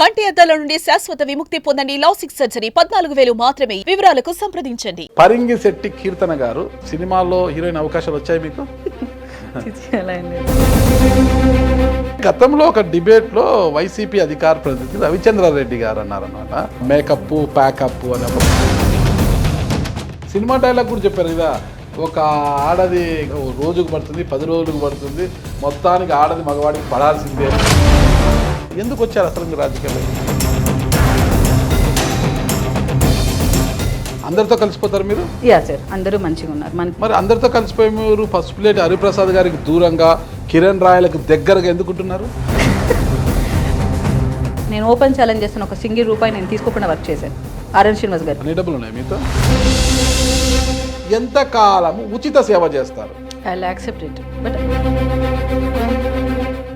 కంటి అద్దాల నుండి శాశ్వత విముక్తి పొందండి. లాసిక్ సర్జరీ 14,000 మాత్రమే. వివరాలకు సంప్రదించండి. పరింగిశెట్టి కీర్తన గారు సినిమాల్లో హీరోయిన్ అవకాశాలు వచ్చాయి మీకు? గతంలో ఒక డిబేట్ లో వైసీపీ అధికార ప్రతినిధి రవిచంద్రారెడ్డి గారు అన్నారన్నమాట, మేకప్ ప్యాకప్ అని ఒక సినిమా డైలాగ్ కూడా చెప్పారు కదా, ఒక ఆడది రోజుకు పడుతుంది 10 రోజులకు పడుతుంది, మొత్తానికి ఆడది మగవాడికి పడాల్సిందే. ఎందుకు వచ్చారు అసలు మీరు రాజకీయాల్లో? అందరితో కలిసిపోతారు మీరు? యా సార్, అందరూ మంచిగా ఉన్నారు. మరి అందరితో కలిసిపోయి మీరు ఫస్ట్ ప్లేట్ హరిప్రసాద్ గారికి దూరంగా, కిరణ్ రాయలకు దగ్గరగా ఎందుకుంటున్నారు? నేను ఓపెన్ ఛాలెంజ్ చేస్తున్న ఒక సింగిల్ రూపాయి నేను తీసుకోకుండా వర్క్ చేశాను. ఆర్ఎన్ శ్రీనివాస్ గారు. అన్ని డబ్బులు ఉన్నాయి మీతో? ఎంతకాలం ఉచిత సేవ చేస్తారు? I will accept it. But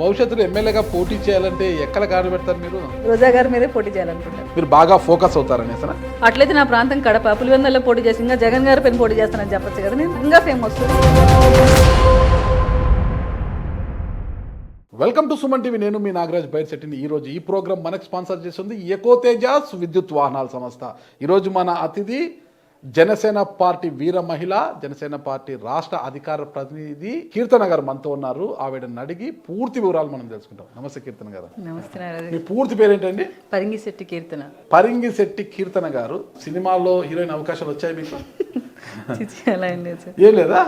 భవిష్యత్తులో ఎమ్మెల్యేగా పోటీ చేయాలంటే ఎక్కడ కారు పెడతారు మీరు? రోజా గారి మీదే పోటీ చేయాలనుకుంటాను. మీరు బాగా ఫోకస్ అవుతారనేసి అట్లయితే నా ప్రాంతం కడప పులివెందులలో పోటీ చేసి ఇంకా జగన్ గారి పైన పోటీ చేస్తానని చెప్పచ్చు కదా, నేను ఇంకా famous. Welcome to Suman TV. నేను మీ నాగరాజ్ బైర్శెట్టిని. ఈరోజు ఈ ప్రోగ్రామ్ మనకు స్పాన్సర్ చేస్తుంది ఎకో తేజాస్ విద్యుత్ వాహనాల సంస్థ. ఈరోజు మన అతిథి జనసేన పార్టీ వీర మహిళ, జనసేన పార్టీ రాష్ట్ర అధికార ప్రతినిధి కీర్తన గారు మనతో ఉన్నారు. ఆవిడని అడిగి పూర్తి వివరాలు మనం తెలుసుకుంటాం. నమస్తే కీర్తన గారు. నమస్తే. మీ పూర్తి పేరేంటండి? పరింగిశెట్టి కీర్తన. పరింగిశెట్టి కీర్తన గారు సినిమాల్లో హీరోయిన్ అవకాశాలు వచ్చాయి మీకు? ఏం లేదా?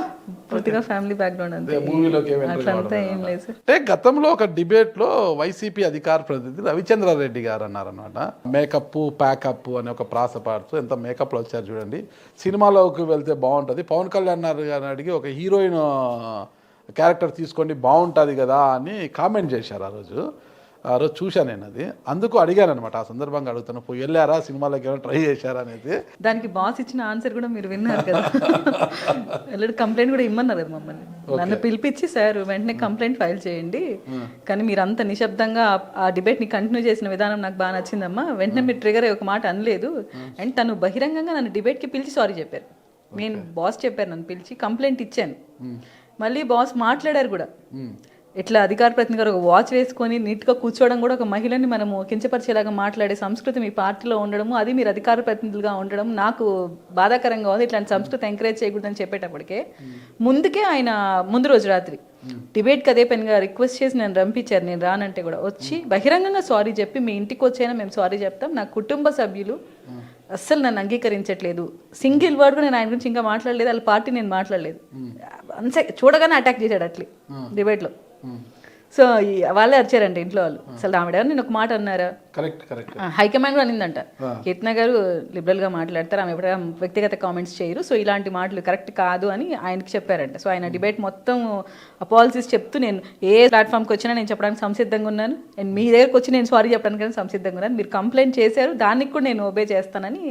పూర్తిగా ఫ్యామిలీ బ్యాక్గ్రౌండ్ అంతే, మూవీలోకి ఏం లేదు. అంటే గతంలో ఒక డిబేట్ లో వైసీపీ అధికార ప్రతినిధి రవిచంద్రారెడ్డి గారు అన్నారనమాట, మేకప్ ప్యాకప్ అని ఒక ప్రాస పాడుతూ ఎంత మేకప్లో వచ్చారు చూడండి, సినిమాలోకి వెళ్తే బాగుంటుంది, పవన్ కళ్యాణ్ గారిని అడిగి ఒక హీరోయిన్ క్యారెక్టర్ తీసుకోండి బాగుంటుంది కదా అని కామెంట్ చేశారు. ఆ రోజు చూశాను నేను అది, అందుకు అడిగాను అనమాట. ఆ సందర్భంగా అడుగుతాను, పోయి వెళ్ళారా సినిమాలోకి ఏమైనా ట్రై చేశారా అనేది. దానికి బాస్ ఇచ్చిన ఆన్సర్ కూడా మీరు విన్నారు కదా, ఆల్రెడీ కంప్లైంట్ కూడా ఇమ్మన్నారు కదా మమ్మల్ని. నన్ను పిలిపించి సార్ వెంటనే కంప్లైంట్ ఫైల్ చేయండి, కానీ మీరు అంత నిశ్శబ్దంగా ఆ డిబేట్ని కంటిన్యూ చేసిన విధానం నాకు బాగా నచ్చిందమ్మా, వెంటనే మీరు ట్రిగర్ అయ్యి ఒక మాట అనలేదు. అండ్ తను బహిరంగంగా నన్ను డిబేట్కి పిలిచి సారీ చెప్పారు. నేను బాస్ చెప్పారు, నన్ను పిలిచి కంప్లైంట్ ఇచ్చాను. మళ్ళీ బాస్ మాట్లాడారు కూడా, ఇట్లా అధికార ప్రతినిధి గారు ఒక వాచ్ వేసుకొని నీట్గా కూర్చోవడం కూడా ఒక మహిళని మనము కించపరిచేలాగా మాట్లాడే సంస్కృతి మీ పార్టీలో ఉండడము, అది మీరు అధికార ప్రతినిధులుగా ఉండడం నాకు బాధాకరంగా ఉంది. ఇట్లాంటి సంస్కృతి ఎంకరేజ్ చేయకూడదని చెప్పేటప్పటికే ముందుకే ఆయన ముందు రోజు రాత్రి డిబేట్కి అదే పనిగా రిక్వెస్ట్ చేసి నన్ను రంపించారు. నేను రానంటే కూడా వచ్చి బహిరంగంగా సారీ చెప్పి, మీ ఇంటికి వచ్చైనా మేము సారీ చెప్తాం, నా కుటుంబ సభ్యులు అస్సలు నన్ను అంగీకరించట్లేదు, సింగిల్ వర్డ్ కూడా నేను ఆయన గురించి ఇంకా మాట్లాడలేదు, వాళ్ళ పార్టీ నేను మాట్లాడలేదు, చూడగానే అటాక్ చేశాడు అట్లే డిబేట్లో. సో వాళ్ళే వచ్చారంట ఇంట్లో వాళ్ళు. అసలు ఆవిడ నేను ఒక మాట అన్నారా? హైకమాండ్ కూడా అనిందంట, కీర్తన గారు లిబరల్గా మాట్లాడతారు, ఆమె ఎప్పుడైనా వ్యక్తిగత కామెంట్స్ చేయరు, సో ఇలాంటి మాటలు కరెక్ట్ కాదు అని ఆయనకి చెప్పారంట. సో ఆయన డిబేట్ మొత్తం అపాలజీస్ చెప్తూ నేను ఏ ప్లాట్ఫామ్కి వచ్చినా నేను చెప్పడానికి సంసిద్ధంగా ఉన్నాను, అండ్ మీ దగ్గరకు వచ్చి నేను సారీ చెప్పడానికి సంసిద్ధంగా ఉన్నాను, మీరు కంప్లైంట్ చేశారు దానికి కూడా నేను ఒబే చేస్తానని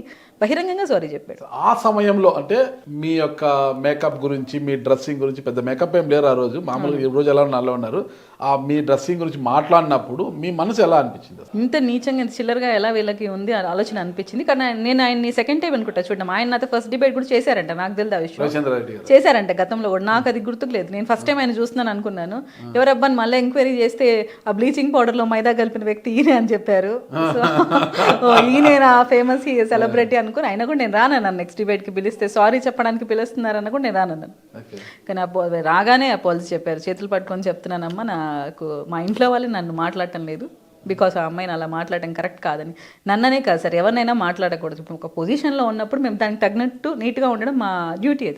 బహిరంగంగా సారీ చెప్పాడు. ఆ సమయంలో అంటే మీ యొక్క మేకప్ గురించి, మీ డ్రెస్సింగ్ గురించి, పెద్ద మేకప్ ఏం లేరు ఆ రోజు, మామూలుగా ఈ రోజు ఎలా నల్ల ఉన్నారు, ఆ మీ డ్రెస్సింగ్ గురించి మాట్లాడినప్పుడు మీ మనసు ఎలా అనిపించింది? ఇంత నీచంగా ఇంత చిల్లరగా ఎలా వీళ్ళకి ఉంది ఆలోచన అనిపించింది. కానీ నేను ఆయన్ని సెకండ్ టైం అనుకుంటా చూడడం, ఆయన నాతో ఫస్ట్ డిబేట్ కూడా చేశారంట, నాకు తెలియదు ఆ విషయం, చేశారంట గతంలో కూడా, నాకు అది గుర్తుకు లేదు. నేను ఫస్ట్ టైం ఆయన చూస్తున్నాను అనుకున్నాను, ఎవరబ్బాని మళ్ళీ ఎంక్వైరీ చేస్తే ఆ బ్లీచింగ్ పౌడర్ లో మైదా కలిపిన వ్యక్తి ఈయనే అని చెప్పారు. సో ఈయన ఫేమస్ సెలబ్రిటీ అనుకుని అయినా కూడా నేను రానన్నాను. నెక్స్ట్ డిబేట్ కి పిలిస్తే సారీ చెప్పడానికి పిలుస్తున్నారన్న కూడా నేను రానన్నాను. కానీ రాగానే అపాలజీ చెప్పారు, చేతులు పట్టుకొని చెప్తున్నానమ్మా, నాకు మా ఇంట్లో వాళ్ళు నన్ను మాట్లాడటం లేదు, బికాస్ ఆ అమ్మాయిని అలా మాట్లాడటం కరెక్ట్ కాదని. నన్ననే కాదు సార్, ఎవరినైనా మాట్లాడకూడదు. ఇప్పుడు ఒక పొజిషన్లో ఉన్నప్పుడు మేము దానికి తగినట్టు నీట్గా ఉండడం మా డ్యూటీ.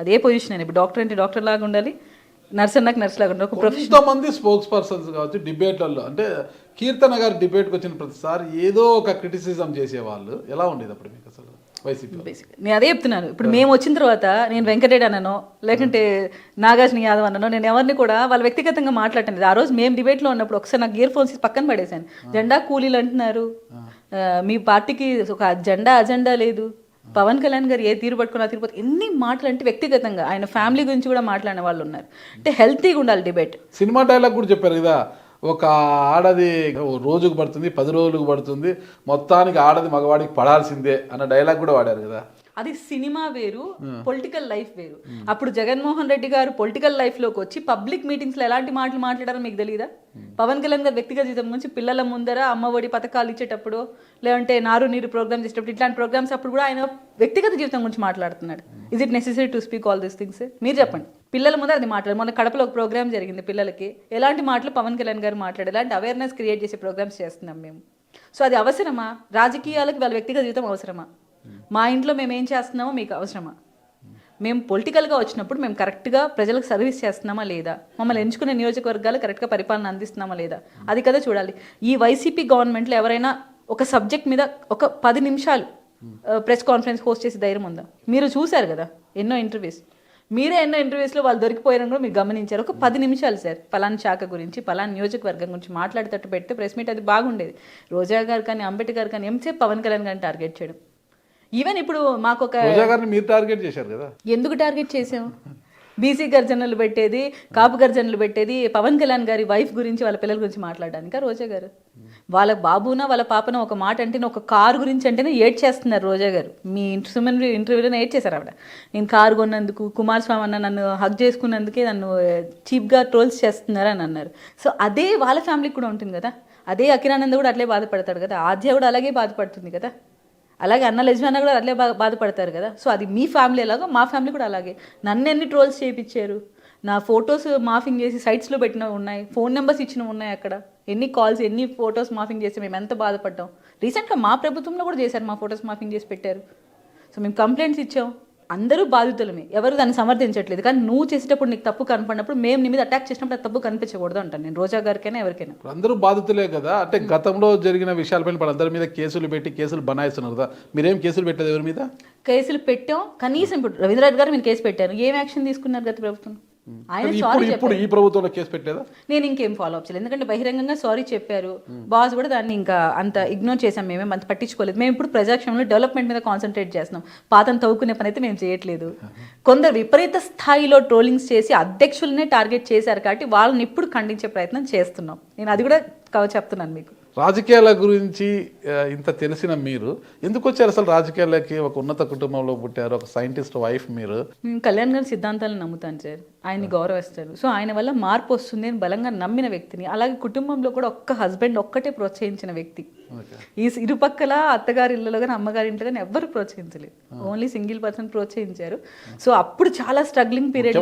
అది ఏ పొజిషన్ అయినా, ఇప్పుడు డాక్టర్ అంటే డాక్టర్ లాగా ఉండాలి, నర్స్ అన్నాక నర్స్ లాగా ఉండాలి. ఒక ప్రొఫెషనల్ మంది స్పోక్స్ పర్సన్స్ కావచ్చు డిబేట్లలో, అంటే కీర్తన గారు డిబేట్కి వచ్చిన ప్రతిసారి ఏదో ఒక క్రిటిసిజం చేసేవాళ్ళు, ఎలా ఉండేది అప్పుడు మీకు అసలు వైసీపీ? నేను అదే చెప్తున్నాను, ఇప్పుడు మేము వచ్చిన తర్వాత నేను వెంకటరెడ్డి అన్ననో లేకుంటే నాగార్జున యాదవ్ అన్ననో నేను ఎవరిని కూడా వాళ్ళు వ్యక్తిగతంగా మాట్లాడలేదు. ఆ రోజు మేము డిబేట్లో ఉన్నప్పుడు ఒకసారి నాకు ఇయర్ ఫోన్స్ పక్కన పడేశాను. జెండా కూలీలు అంటున్నారు, మీ పార్టీకి ఒక అజెండా లేదు, పవన్ కళ్యాణ్ గారు ఏ తీరు పట్టుకున్నా తీరుపోతే ఎన్ని మాటలు అంటే వ్యక్తిగతంగా ఆయన ఫ్యామిలీ గురించి కూడా మాట్లాడిన వాళ్ళు ఉన్నారు. అంటే హెల్తీగా ఉండాలి డిబేట్. సినిమా డైలాగ్ కూడా చెప్పారు కదా, ఒక ఆడది రోజుకు పడుతుంది 10 రోజులకు పడుతుంది, మొత్తానికి ఆడది మగవాడికి పడాల్సిందే అన్న డైలాగ్ కూడా వాడారు కదా. అది సినిమా వేరు, పొలిటికల్ లైఫ్ వేరు. అప్పుడు జగన్మోహన్ రెడ్డి గారు పొలిటికల్ లైఫ్ లోకి వచ్చి పబ్లిక్ మీటింగ్స్ లో ఎలాంటి మాటలు మాట్లాడారో మీకు తెలియదా? పవన్ కళ్యాణ్ గారు వ్యక్తిగత జీవితం గురించి పిల్లల ముందర అమ్మఒడి పథకాలు ఇచ్చేటప్పుడు, లేదంటే నారు నీరు ప్రోగ్రామ్ చేసేటప్పుడు, ఇట్లాంటి ప్రోగ్రామ్స్ అప్పుడు కూడా ఆయన వ్యక్తిగత జీవితం గురించి మాట్లాడుతున్నాడు. Is it necessary to speak all these things? మీరు చెప్పండి. పిల్లల ముందర అది మాట్లాడు. మొన్న కడపలో ఒక ప్రోగ్రామ్ జరిగింది పిల్లలకి, ఎలాంటి మాటలు పవన్ కళ్యాణ్ గారు మాట్లాడారు, ఎలాంటి అవేర్నెస్ క్రియేట్ చేసే ప్రోగ్రామ్స్ చేస్తున్నాం మేము. సో అది అవసరమా? రాజకీయాలకు వాళ్ళ వ్యక్తిగత జీవితం అవసరమా? మా ఇంట్లో మేము ఏం చేస్తున్నామో మీకు అవసరమా? మేము పొలిటికల్గా వచ్చినప్పుడు మేము కరెక్ట్గా ప్రజలకు సర్వీస్ చేస్తున్నామా లేదా, మమ్మల్ని ఎంచుకునే నియోజకవర్గాలు కరెక్ట్గా పరిపాలన అందిస్తున్నామా లేదా, అది కదా చూడాలి. ఈ వైసీపీ గవర్నమెంట్లో ఎవరైనా ఒక సబ్జెక్ట్ మీద ఒక 10 నిమిషాలు ప్రెస్ కాన్ఫరెన్స్ హోస్ట్ చేసి ధైర్యం ఉందా? మీరు చూశారు కదా ఎన్నో ఇంటర్వ్యూస్, మీరే ఎన్నో ఇంటర్వ్యూస్లో వాళ్ళు దొరికిపోయారని కూడా మీరు గమనించారు. ఒక 10 నిమిషాలు సార్ పలానా శాఖ గురించి, పలానా నియోజకవర్గం గురించి మాట్లాడేటట్టు పెడితే ప్రెస్ మీట్ అది బాగుండేది. రోజా గారు కానీ, అంబేద్కర్ కానీ, ఎంతసేపు పవన్ కళ్యాణ్ గారిని టార్గెట్ చేయడం? ఈవెన్ ఇప్పుడు మాకు ఒక రోజా గారిని మీరు టార్గెట్ చేశారు కదా. ఎందుకు టార్గెట్ చేసాం? బీసీ గర్జనలు పెట్టేది, కాపు గర్జనలు పెట్టేది పవన్ కళ్యాణ్ గారి వైఫ్ గురించి, వాళ్ళ పిల్లల గురించి మాట్లాడడానికి. రోజా గారు వాళ్ళ బాబున వాళ్ళ పాపన ఒక మాట అంటే, ఒక కారు గురించి అంటేనే ఏడ్చేస్తున్నారు రోజా గారు. మీ ఇంటర్వ్యూలో ఏడ్చేశారు ఆవిడ. నేను కారు కొన్నందుకు, కుమారస్వామి అన్న నన్ను హగ్ చేసుకున్నందుకే నన్ను చీప్గా ట్రోల్స్ చేస్తున్నారు అని అన్నారు. సో అదే వాళ్ళ ఫ్యామిలీకి కూడా ఉంటుంది కదా. అదే అఖిరానంద కూడా అట్లే బాధపడతాడు కదా. ఆద్య కూడా అలాగే బాధపడుతుంది కదా. అలాగే అన్న లెజ్వానా కూడా అట్లే బాధపడతారు కదా. సో అది మీ ఫ్యామిలీ ఎలాగో మా ఫ్యామిలీ కూడా అలాగే. నన్ను ఎన్ని ట్రోల్స్ చేయించారు, నా ఫొటోస్ మాఫింగ్ చేసి సైట్స్లో పెట్టినవి ఉన్నాయి, ఫోన్ నెంబర్స్ ఇచ్చినవి ఉన్నాయి. అక్కడ ఎన్ని కాల్స్, ఎన్ని ఫొటోస్ మాఫింగ్ చేసి మేము ఎంత బాధపడ్డాం. రీసెంట్గా మా ప్రభుత్వంలో కూడా చేశారు, మా ఫొటోస్ మాఫింగ్ చేసి పెట్టారు. సో మేము కంప్లైంట్స్ ఇచ్చాం. అందరూ బాధితులమే, ఎవరు దాన్ని సమర్థించట్లేదు. కానీ నువ్వు చేసేటప్పుడు నీకు తప్పు కనపడినప్పుడు, మేము నీ మీద అటాక్ చేసినప్పుడు అది తప్పు కనిపించకూడదు అంటాను నేను. రోజా గారికైనా ఎవరికైనా. అందరూ బాధితులే కదా. అంటే గతంలో జరిగిన విషయాలపైన అందరి మీద కేసులు పెట్టి కేసులు బనాయిస్తున్నారు కదా. మీరేం కేసులు పెట్టలేదు ఎవరి మీద? కేసులు పెట్టాం. కనీసం ఇప్పుడు రవీంద్రనాథ్ గారు మీరు కేసు పెట్టారు, ఏం యాక్షన్ తీసుకున్నారు గత ప్రభుత్వం? ఆయన సారీ ఇప్పుడు ఈ ప్రభుత్వంలో కేసు పెట్టలేదా? నేను ఇంకేం ఫాలో అప్ చేయలేదు, ఎందుకంటే బహిరంగంగా సారీ చెప్పారు బాస్ కూడా. దాన్ని ఇంకా అంత ఇగ్నోర్ చేసాం, మేమేం అంత పట్టించుకోలేదు. మేము ఇప్పుడు ప్రజాక్షేమంలో డెవలప్మెంట్ మీద కాన్సన్ట్రేట్ చేస్తున్నాం. పాతను తవ్వుకునే పని అయితే మేము చేయట్లేదు. కొందరు విపరీత స్థాయిలో ట్రోలింగ్స్ చేసి అధ్యక్షులనే టార్గెట్ చేశారు కాబట్టి వాళ్ళని ఇప్పుడు ఖండించే ప్రయత్నం చేస్తున్నాం. నేను అది కూడా చెప్తున్నాను మీకు. రాజకీయాల గురించి ఇంత తెలిసిన మీరు ఎందుకు వచ్చారు అసలు రాజకీయాలకి? ఒక ఉన్నత కుటుంబంలో పుట్టారు, ఒక సైంటిస్ట్ వైఫ్ మీరు. నేను కళ్యాణ్ గారి సిద్ధాంతాలను నమ్ముతాను సార్, ఆయన్ని గౌరవిస్తాను. సో ఆయన వల్ల మార్పు వస్తుంది అని బలంగా నమ్మిన వ్యక్తిని. అలాగే కుటుంబంలో కూడా ఒక్క హస్బెండ్ ఒక్కటే ప్రోత్సహించిన వ్యక్తి. ఈ ఇరుపక్కల అత్తగారి ఇళ్ళలో కానీ అమ్మగారి ఇంట్లో కానీ ఎవ్వరు ప్రోత్సహించలేదు, ఓన్లీ సింగిల్ పర్సన్ ప్రోత్సహించారు. సో అప్పుడు చాలా స్ట్రగ్లింగ్ పీరియడ్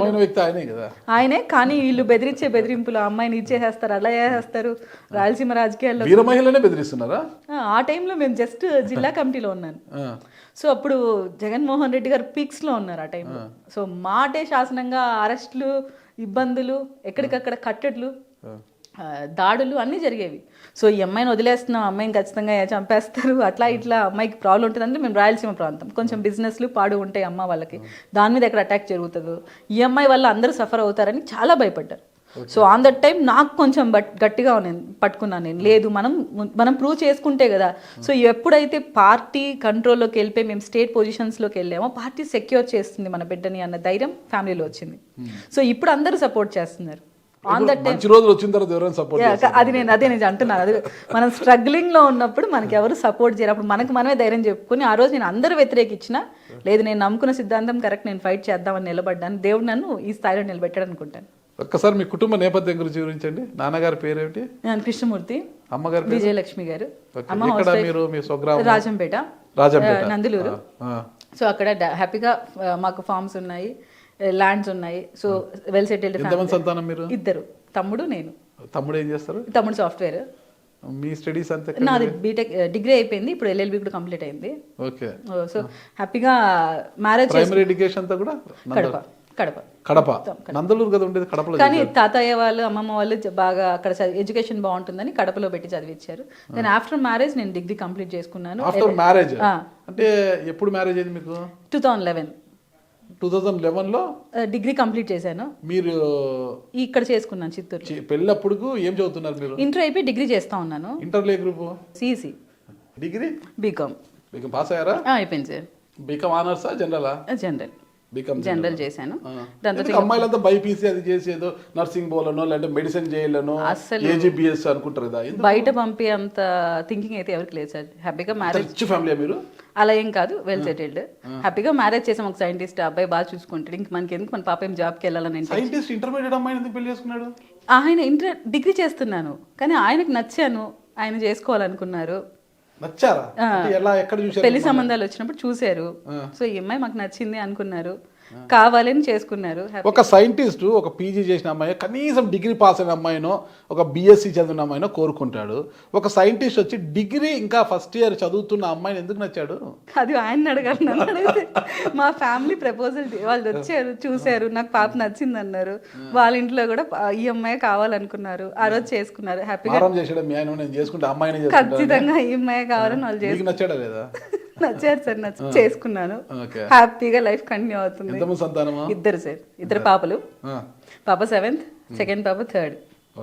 ఆయనే. కానీ వీళ్ళు బెదిరించే బెదిరింపులు, అమ్మాయిని ఇచ్చేసేస్తారు, అలా చేసేస్తారు. రాయలసీమ రాజకీయాల్లో మహిళనే బెదిరిస్తున్నారా? ఆ టైంలో మేము జస్ట్ జిల్లా కమిటీలో ఉన్నాను. సో అప్పుడు జగన్మోహన్ రెడ్డి గారు పీక్స్ లో ఉన్నారు ఆ టైంలో. సో మాటే శాసనంగా అరెస్టులు, ఇబ్బందులు, ఎక్కడికక్కడ కట్టడులు, దాడులు అన్నీ జరిగేవి. సో ఈ అమ్మాయిని వదిలేస్తున్నాం, అమ్మాయిని ఖచ్చితంగా చంపేస్తారు, అట్లా ఇట్లా అమ్మాయికి ప్రాబ్లం ఉంటుంది. అంటే మేము రాయలసీమ ప్రాంతం, కొంచెం బిజినెస్లు పాడు ఉంటాయి అమ్మ వాళ్ళకి, దాని మీద ఎక్కడ అటాక్ జరుగుతుందో, ఈ అమ్మాయి వల్ల అందరూ సఫర్ అవుతారని చాలా భయపడ్డారు. సో ఆన్ దట్ టైం నాకు కొంచెం గట్టిగా పట్టుకున్నాను నేను. లేదు, మనం ప్రూవ్ చేసుకుంటే కదా. సో ఎప్పుడైతే పార్టీ కంట్రోల్లోకి వెళ్ళిపోయి మేము స్టేట్ పొజిషన్స్లోకి వెళ్ళామో, పార్టీ సెక్యూర్ చేస్తుంది మన బిడ్డని అన్న ధైర్యం ఫ్యామిలీలో వచ్చింది. సో ఇప్పుడు అందరూ సపోర్ట్ చేస్తున్నారు. ఆన్ దట్ టైం అది నేను అంటున్నాను. అది మనం స్ట్రగ్లింగ్ లో ఉన్నప్పుడు మనకి ఎవరు సపోర్ట్ చేయరు, అప్పుడు మనకు మనమే ధైర్యం చెప్పుకుని ఆ రోజు నేను అందరూ వ్యతిరేకించినా, లేదు నేను నమ్ముకున్న సిద్ధాంతం కరెక్ట్, నేను ఫైట్ చేద్దామని నిలబడ్డాను. దేవుడు నన్ను ఈ స్థాయిలో నిలబెట్టాడు అనుకుంటాను. ఒక్కసారి మీ కుటుంబ నేపథ్యం గురించి వివరించండి. నాన్నగారి పేరేమిటి? కృష్ణమూర్తి. అమ్మగారు విజయలక్ష్మి గారు. రాజంపేట, నందులూరు. సో అక్కడ హ్యాపీగా మాకు ఫార్మ్స్ ఉన్నాయి, ల్యాండ్స్ ఉన్నాయి. So well settled. సంతానం మీరు? ఇద్దరు, తమ్ముడు, నేను. తమ్ముడు ఏం చేస్తారు? తమ్ముడు సాఫ్ట్వేర్. మీ స్టడీస్ అంతా? నాది బీటెక్ డిగ్రీ అయిపోయింది, ఇప్పుడు ఎల్ఎల్బి కూడా కంప్లీట్ అయింది. ఓకే. సో హ్యాపీగా మ్యారేజ్. ప్రైమరీ ఎడ్యుకేషన్ అంతా కూడా కడప, నందలూరు కదా ఉండేది, కడపలో. కానీ తాతయ్య వాళ్ళు, అమ్మమ్మ వాళ్ళు బాగా అక్కడ ఎడ్యుకేషన్ బాగుంటుందని కడపలో పెట్టి చదివించారు. దెన్ ఆఫ్టర్ మ్యారేజ్ నేను డిగ్రీ కంప్లీట్ చేసుకున్నాను. ఆఫ్టర్ మ్యారేజ్ అంటే ఎప్పుడు మ్యారేజ్ అయింది మీకు? 2011లో డిగ్రీ కంప్లీట్ చేశాను. మీరు ఇక్కడ చేసుకున్నాను చిత్తూరు. పెళ్ళప్పుడు ఏం చదువుతున్నారు మీరు? ఇంటర్ అయిపోయి డిగ్రీ చేస్తా ఉన్నాను. ఇంటర్లో ఏ group? CEC. Degree? BCom. BCom pass అయ్యారా? అయిపోయింది సార్. బీకామ్ ఆనర్సా జనరలా? జనరల్. బీకామ్ జనరల్ చేశాను. దాంతో అమ్మాయిలంతా బైపీసీ అది చేసి ఏదో నర్సింగ్ పోలనో లేదంటే మెడిసిన్ చేయాలనో ఏజీబీఎస్ అనుకుంటారు కదా, బయట పంపి అంత థింకింగ్ అయితే ఎవరికి లేదు సార్. హ్యాపీగా మ్యారేజ్ రిచ్ ఫ్యామిలీ మీరు? అలా ఏం కాదు, వెల్ సెటిల్డ్. హ్యాపీగా మ్యారేజ్ చేసాం. ఒక సైంటిస్ట్ అబ్బాయి బాగా చూసుకుంటాడు. ఇంక మనకి ఎందుకు, మన పాప ఏం జాబ్కి వెళ్ళాలని. సైంటిస్ట్ ఇంటర్మీడియట్ అమ్మాయిని ఎందుకు పెళ్లి చేసుకున్నాడు? ఆయన డిగ్రీ చేస్తున్నాను కానీ ఆయనకు నచ్చాను, ఆయన చేసుకోవాలనుకున్నారు. నచ్చారా? ఎలా, ఎక్కడ చూసారు? పెళ్లి సంబంధాలు వచ్చినప్పుడు చూశారు. సో ఈ అమ్మాయి మాకు నచ్చింది అనుకున్నారు, కావాలని చేసుకున్నారు. ఒక సైంటిస్ట్ ఒక పీజీ చేసిన అమ్మాయి, కనీసం డిగ్రీ పాస్ అయిన అమ్మాయినో ఒక బీఎస్సీ చదివిన అమ్మాయినో కోరుకుంటాడు. ఒక సైంటిస్ట్ వచ్చి డిగ్రీ ఇంకా ఫస్ట్ ఇయర్ చదువుతున్న అమ్మాయిని ఎందుకు నచ్చాడు? అది ఆయన అడగాలి. మా ఫ్యామిలీ ప్రపోజల్ వాళ్ళు వచ్చారు, చూశారు, నాకు పాప నచ్చింది అన్నారు. వాళ్ళ ఇంట్లో కూడా ఈ అమ్మాయి కావాలనుకున్నారు, ఆ రోజు చేసుకున్నారు. హ్యాపీగా చేసాడు మీ ఆయన, నేను చేసుకుంటే అమ్మాయిని ఖచ్చితంగా ఈ అమ్మాయి కావాలని వాళ్ళు చేసుకున్నారు. నచ్చాడా లేదా? నచ్చారు సార్, చేసుకున్నాను. హ్యాపీగా లైఫ్ కంటిన్యూ అవుతుంది. ఇద్దరు సార్, ఇద్దరు పాపలు. పాప 7th, సెకండ్ పాప 3rd.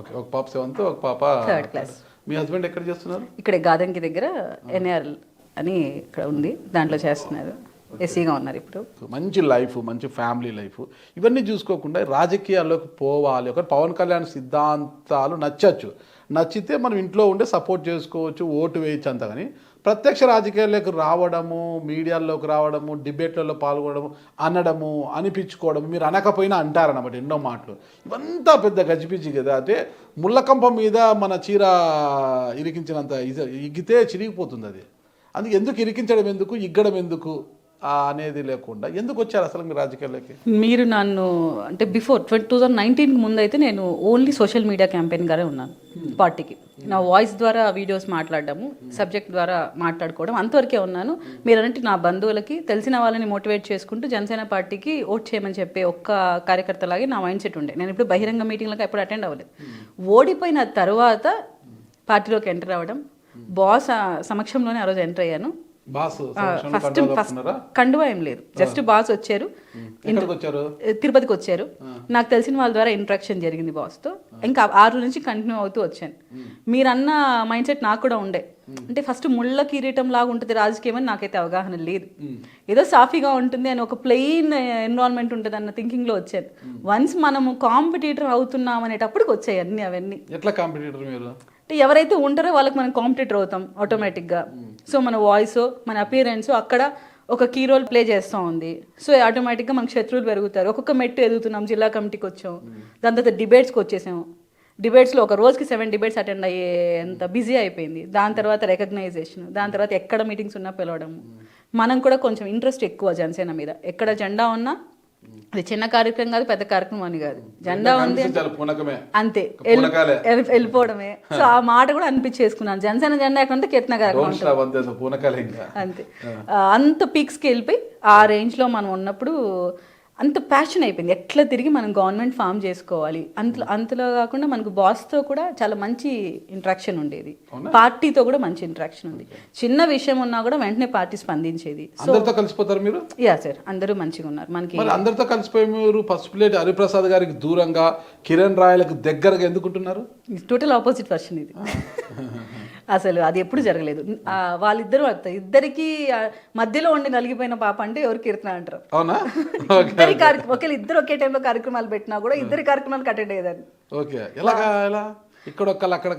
ఒక పాప 7th, ఒక పాప 3rd క్లాస్. మీ హస్బెండ్ ఎక్కడ చేస్తున్నారు? ఇక్కడే గాదంకి దగ్గర ఎన్ఆర్ అని ఇక్కడ ఉంది, దాంట్లో చేస్తున్నారు. ఎస్సీగా ఉన్నారు ఇప్పుడు. మంచి లైఫ్, మంచి ఫ్యామిలీ లైఫ్, ఇవన్నీ చూసుకోకుండా రాజకీయాల్లోకి పోవాలి. ఒక పవన్ కళ్యాణ్ సిద్ధాంతాలు నచ్చితే మనం ఇంట్లో ఉండే సపోర్ట్ చేసుకోవచ్చు, ఓటు వేయచ్చు అంత. కానీ ప్రత్యక్ష రాజకీయాల్లోకి రావడము, మీడియాల్లోకి రావడము, డిబేట్లలో పాల్గొనడము, అనడము, అనిపించుకోవడము, మీరు అనకపోయినా అంటారన్నమాట ఎన్నో మాటలు. ఇవంతా పెద్ద గజిపిజి కదా. అంటే ముళ్ళకంప మీద మన చీర ఇరికించినంత ఇగ్గితే చిరిగిపోతుంది అది. అందుకే ఎందుకు ఇరికించడం ఎందుకు, ఇగ్గడం ఎందుకు అనేది లేకుండా ఎందుకు వచ్చారు అసలు మీరు రాజకీయాల్లోకి? మీరు నన్ను అంటే బిఫోర్ 2019 ముందు అయితే నేను ఓన్లీ సోషల్ మీడియా క్యాంపెయిన్ గానే ఉన్నాను పార్టీకి. నా వాయిస్ ద్వారా వీడియోస్ మాట్లాడడము, సబ్జెక్ట్ ద్వారా మాట్లాడుకోవడం, అంతవరకే ఉన్నాను. మీరంటే నా బంధువులకి, తెలిసిన వాళ్ళని మోటివేట్ చేసుకుంటూ జనసేన పార్టీకి ఓట్ చేయమని చెప్పే ఒక్క కార్యకర్తలాగే నా మైండ్ సెట్ ఉండే. నేను ఇప్పుడు బహిరంగ మీటింగ్లకు ఎప్పుడు అటెండ్ అవ్వలేదు. ఓడిపోయిన తర్వాత పార్టీలోకి ఎంటర్ అవ్వడం, బాస్ సమక్షంలోనే ఆ రోజు ఎంటర్ అయ్యాను. ఫస్ట్ కండువా ఏం లేదు, జస్ట్ బాస్ వచ్చారు, తిరుపతికి వచ్చారు. నాకు తెలిసిన వాళ్ళ ద్వారా ఇంట్రాక్షన్ జరిగింది బాస్ తో. ఇంకా 6 నుంచి కంటిన్యూ అవుతూ వచ్చాను. మీరన్న మైండ్ సెట్ నాకు కూడా ఉండే. అంటే ఫస్ట్ ముళ్ళ కిరీటం లాగా ఉంటుంది రాజకీయం అని నాకైతే అవగాహన లేదు. ఏదో సాఫీగా ఉంటుంది అని, ఒక ప్లెయిన్ ఎన్విరాన్మెంట్ ఉంటుంది అన్న థింకింగ్ లో వచ్చాను. వన్స్ మనము కాంపిటీటర్ అవుతున్నాం అనేటప్పటికి వచ్చాయి అన్ని అవన్నీ. ఎట్లా కాంపిటీటర్ మీరు? అంటే ఎవరైతే ఉంటారో వాళ్ళకి మనం కాంపిటీటర్ అవుతాం ఆటోమేటిక్గా. సో మన వాయిస్, మన అపియరెన్స్ అక్కడ ఒక కీ రోల్ ప్లే చేస్తూ ఉంది. సో ఆటోమేటిక్గా మనకు శత్రువులు పెరుగుతారు. ఒక్కొక్క మెట్టు ఎదుగుతున్నాం. జిల్లా కమిటీకి వచ్చాం, దాని తర్వాత డిబేట్స్కి వచ్చేసాము. డిబేట్స్లో ఒక రోజుకి 7 డిబేట్స్ అటెండ్ అయ్యేంత బిజీ అయిపోయింది. దాని తర్వాత రికగ్నైజేషన్, దాని తర్వాత ఎక్కడ మీటింగ్స్ ఉన్నా పిలవడము. మనం కూడా కొంచెం ఇంట్రెస్ట్ ఎక్కువ జనసేన మీద. ఎక్కడ జెండా ఉన్నా, అది చిన్న కార్యక్రమం కాదు, పెద్ద కార్యక్రమం అని కాదు, జెండా ఉంది అంతే వెళ్ళిపోవడమే. సో ఆ మాట కూడా అనిపించేసుకున్నాను. జనసేన జెండా ఎక్కడ కీర్తన కార్యక్రమం అంతే. అంత పీక్స్కి వెళ్ళిపోయి ఆ రేంజ్లో మనం ఉన్నప్పుడు అంత ప్యాషన్ అయిపోయింది. ఎట్లా తిరిగి మనం గవర్నమెంట్ ఫామ్ చేసుకోవాలి. అంతలో కాకుండా మనకు బాస్తో కూడా చాలా మంచి ఇంట్రాక్షన్ ఉండేది, పార్టీతో కూడా మంచి ఇంట్రాక్షన్ ఉంది. చిన్న విషయం ఉన్నా కూడా వెంటనే పార్టీ స్పందించేది. అందరితో కలిసిపోతారు మీరు? యా సార్, అందరూ మంచిగా ఉన్నారు. మనకి అందరితో కలిసిపోయి మీరు ఫస్ట్ ప్లేట్ హరిప్రసాద్ గారికి దూరంగా, కిరణ్ రాయలకు దగ్గరగా ఎందుకుంటున్నారు? టోటల్ ఆపోజిట్ వర్షన్ ఇది. అసలు అది ఎప్పుడు జరగలేదు. వాళ్ళిద్దరూ ఇద్దరికి మధ్యలో ఉండి నలిగిపోయిన పాప అంటే ఎవరు కీర్తన అంటారు. అవునా? ఒకవేళ ఇద్దరు ఒకే టైంలో కార్యక్రమాలు పెట్టినా కూడా ఇద్దరి కార్యక్రమాలకు అటెండ్ అయ్యేదాన్ని. ఓకే, ఎలాగా? ఇక్కడ అక్కడ